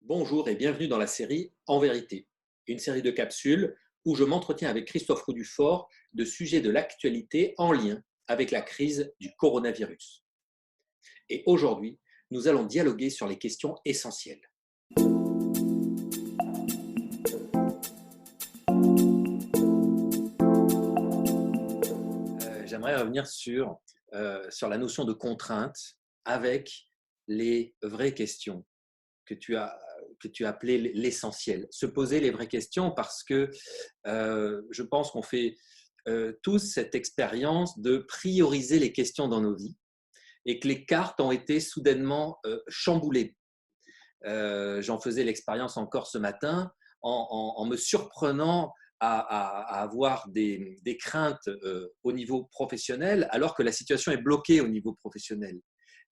Bonjour et bienvenue dans la série En vérité, une série de capsules où je m'entretiens avec Christophe Roudufort de sujets de l'actualité en lien avec la crise du coronavirus. Et aujourd'hui, nous allons dialoguer sur les questions essentielles. J'aimerais revenir sur la notion de contrainte avec les vraies questions que tu as, que tu as appelées l'essentiel. Se poser les vraies questions parce que je pense qu'on fait tous cette expérience de prioriser les questions dans nos vies et que les cartes ont été soudainement chamboulées. J'en faisais l'expérience encore ce matin en me surprenant à avoir des craintes au niveau professionnel alors que la situation est bloquée au niveau professionnel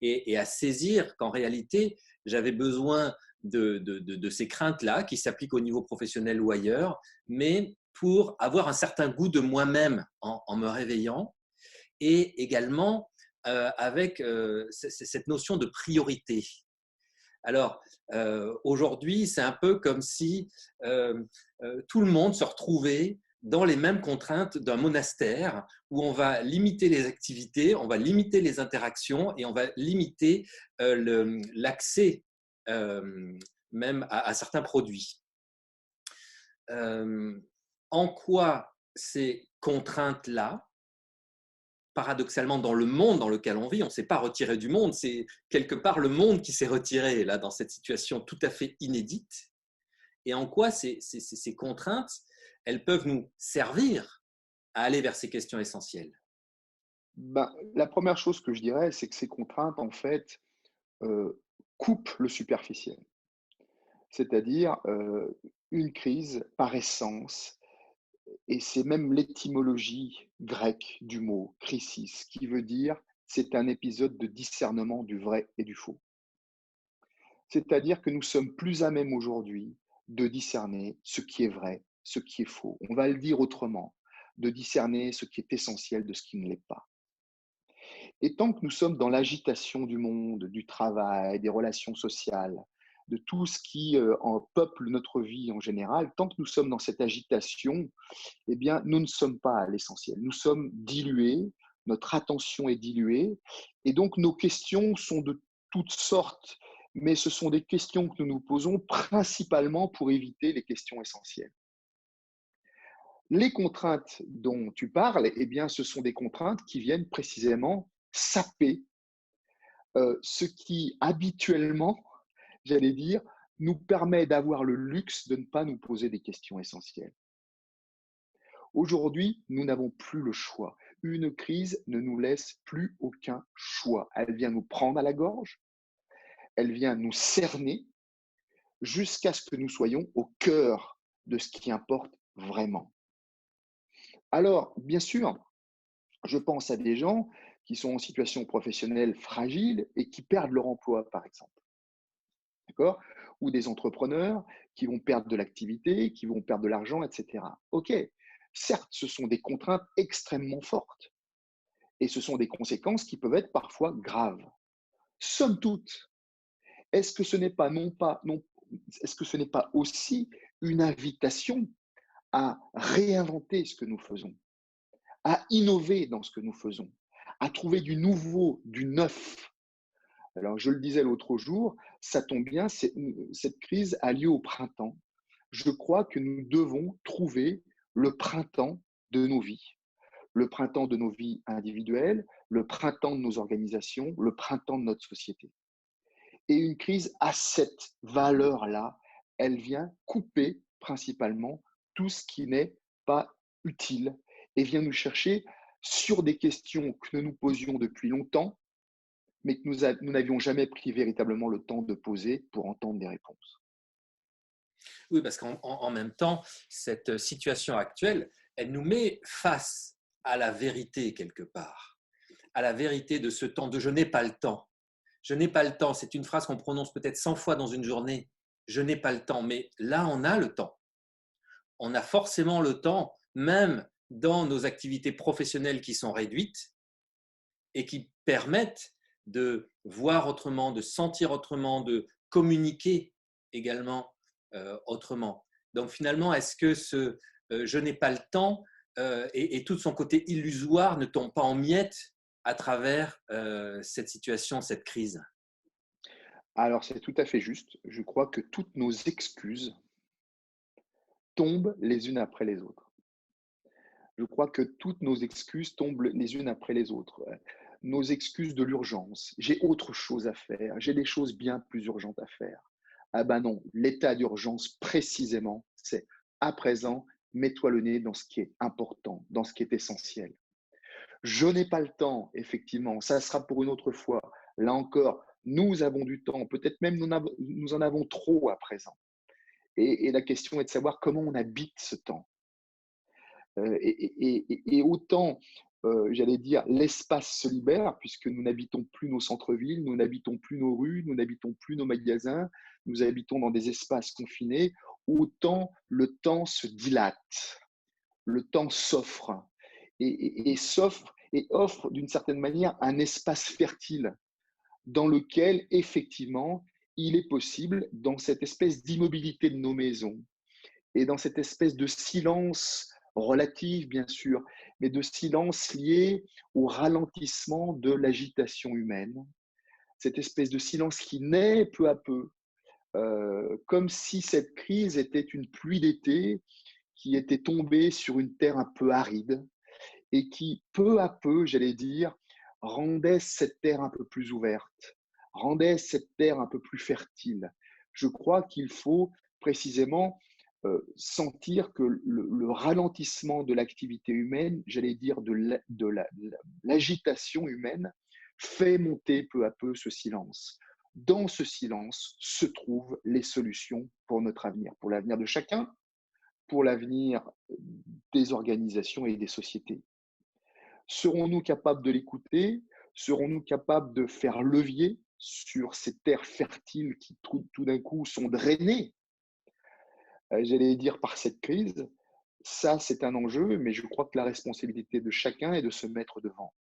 et à saisir qu'en réalité, j'avais besoin de ces craintes-là qui s'appliquent au niveau professionnel ou ailleurs, mais pour avoir un certain goût de moi-même en me réveillant et également avec cette notion de priorité. Alors, aujourd'hui, c'est un peu comme si tout le monde se retrouvait dans les mêmes contraintes d'un monastère où on va limiter les activités, on va limiter les interactions et on va limiter l'accès euh, même à certains produits. Euh, en quoi ces contraintes-là, paradoxalement, dans le monde dans lequel on vit, on ne s'est pas retiré du monde, c'est quelque part le monde qui s'est retiré là, dans cette situation tout à fait inédite. Et en quoi ces contraintes, elles peuvent nous servir à aller vers ces questions essentielles. La première chose que je dirais, c'est que ces contraintes, en fait, coupent le superficiel. C'est-à-dire, une crise, par essence, et c'est même l'étymologie grecque du mot «krisis», qui veut dire: c'est un épisode de discernement du vrai et du faux. C'est-à-dire que nous sommes plus à même aujourd'hui de discerner ce qui est vrai, ce qui est faux. On va le dire autrement, de discerner ce qui est essentiel de ce qui ne l'est pas. Et tant que nous sommes dans l'agitation du monde, du travail, des relations sociales, de tout ce qui en peuple notre vie en général, tant que nous sommes dans cette agitation, eh bien, nous ne sommes pas à l'essentiel. Nous sommes dilués, notre attention est diluée, et donc nos questions sont de toutes sortes, mais ce sont des questions que nous nous posons principalement pour éviter les questions essentielles. Les contraintes dont tu parles, eh bien, ce sont des contraintes qui viennent précisément saper ce qui habituellement, j'allais dire, nous permet d'avoir le luxe de ne pas nous poser des questions essentielles. Aujourd'hui, nous n'avons plus le choix. Une crise ne nous laisse plus aucun choix. Elle vient nous prendre à la gorge, elle vient nous cerner jusqu'à ce que nous soyons au cœur de ce qui importe vraiment. Alors, bien sûr, je pense à des gens qui sont en situation professionnelle fragile et qui perdent leur emploi, par exemple. D'accord? Ou des entrepreneurs qui vont perdre de l'activité, qui vont perdre de l'argent, etc. OK, certes, ce sont des contraintes extrêmement fortes et ce sont des conséquences qui peuvent être parfois graves. Somme toute, est-ce que ce n'est pas est-ce que ce n'est pas aussi une invitation à réinventer ce que nous faisons, à innover dans ce que nous faisons, à trouver du nouveau, du neuf. Alors, je le disais l'autre jour, ça tombe bien, cette crise a lieu au printemps. Je crois que nous devons trouver le printemps de nos vies. Le printemps de nos vies individuelles, le printemps de nos organisations, le printemps de notre société. Et une crise a cette valeur-là. Elle vient couper principalement tout ce qui n'est pas utile et vient nous chercher sur des questions que nous nous posions depuis longtemps, mais que nous n'avions jamais pris véritablement le temps de poser pour entendre des réponses. Oui, parce qu'en même temps, cette situation actuelle, elle nous met face à la vérité quelque part, à la vérité de ce temps, de je n'ai pas le temps. Je n'ai pas le temps, c'est une phrase qu'on prononce peut-être 100 fois dans une journée. Je n'ai pas le temps, mais là, on a le temps. On a forcément le temps, même dans nos activités professionnelles qui sont réduites et qui permettent de voir autrement, de sentir autrement, de communiquer également autrement. Donc finalement, est-ce que je n'ai pas le temps et tout son côté illusoire ne tombe pas en miettes à travers cette situation, cette crise? Alors, c'est tout à fait juste. Je crois que toutes nos excuses tombent les unes après les autres. Je crois que toutes nos excuses tombent les unes après les autres. Nos excuses de l'urgence. J'ai autre chose à faire. J'ai des choses bien plus urgentes à faire. Ah ben non, l'état d'urgence, précisément, c'est à présent, mets-toi le nez dans ce qui est important, dans ce qui est essentiel. Je n'ai pas le temps, effectivement, ça sera pour une autre fois. Là encore, nous avons du temps, peut-être même nous en avons trop à présent. Et la question est de savoir comment on habite ce temps. Et autant, j'allais dire, l'espace se libère, puisque nous n'habitons plus nos centres-villes, nous n'habitons plus nos rues, nous n'habitons plus nos magasins, nous habitons dans des espaces confinés, autant le temps se dilate, le temps s'offre, s'offre et offre d'une certaine manière un espace fertile dans lequel, effectivement, il est possible, dans cette espèce d'immobilité de nos maisons, et dans cette espèce de silence relatif, bien sûr, mais de silence lié au ralentissement de l'agitation humaine, cette espèce de silence qui naît peu à peu, comme si cette crise était une pluie d'été qui était tombée sur une terre un peu aride et qui, peu à peu, j'allais dire, rendait cette terre un peu plus ouverte, rendait cette terre un peu plus fertile. Je crois qu'il faut précisément sentir que le ralentissement de l'activité humaine, j'allais dire de l'agitation humaine, fait monter peu à peu ce silence. Dans ce silence se trouvent les solutions pour notre avenir, pour l'avenir de chacun, pour l'avenir des organisations et des sociétés. Serons-nous capables de l'écouter? Serons-nous capables de faire levier sur ces terres fertiles qui tout d'un coup sont drainées, j'allais dire, par cette crise? Ça, c'est un enjeu, mais je crois que la responsabilité de chacun est de se mettre devant.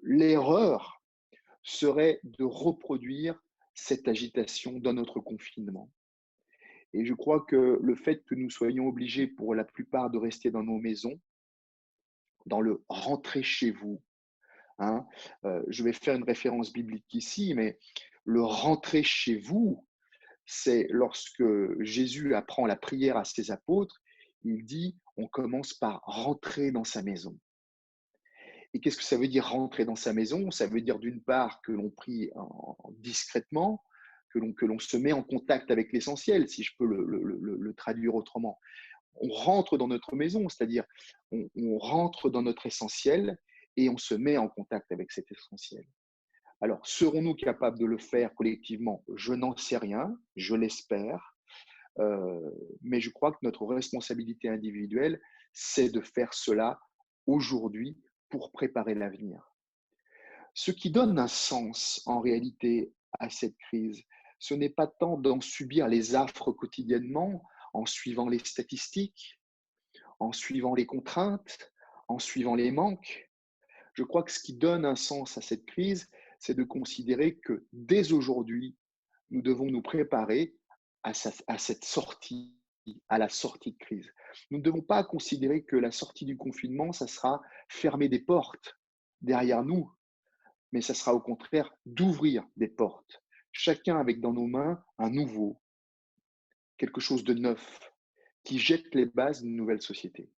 L'erreur serait de reproduire cette agitation dans notre confinement. Et je crois que le fait que nous soyons obligés pour la plupart de rester dans nos maisons, dans le rentrer chez vous, hein, je vais faire une référence biblique ici, mais le rentrer chez vous, c'est lorsque Jésus apprend la prière à ses apôtres, il dit, on commence par rentrer dans sa maison. Et qu'est-ce que ça veut dire rentrer dans sa maison? Ça veut dire d'une part que l'on prie discrètement, que l'on se met en contact avec l'essentiel, si je peux le traduire autrement. On rentre dans notre maison, c'est-à-dire on rentre dans notre essentiel et on se met en contact avec cet essentiel. Alors, serons-nous capables de le faire collectivement? Je n'en sais rien, je l'espère, mais je crois que notre responsabilité individuelle, c'est de faire cela aujourd'hui pour préparer l'avenir. Ce qui donne un sens en réalité à cette crise, ce n'est pas tant d'en subir les affres quotidiennement en suivant les statistiques, en suivant les contraintes, en suivant les manques. Je crois que ce qui donne un sens à cette crise, c'est de considérer que dès aujourd'hui, nous devons nous préparer à cette sortie, à la sortie de crise. Nous ne devons pas considérer que la sortie du confinement, ça sera fermer des portes derrière nous, mais ça sera au contraire d'ouvrir des portes, chacun avec dans nos mains un nouveau, quelque chose de neuf, qui jette les bases d'une nouvelle société.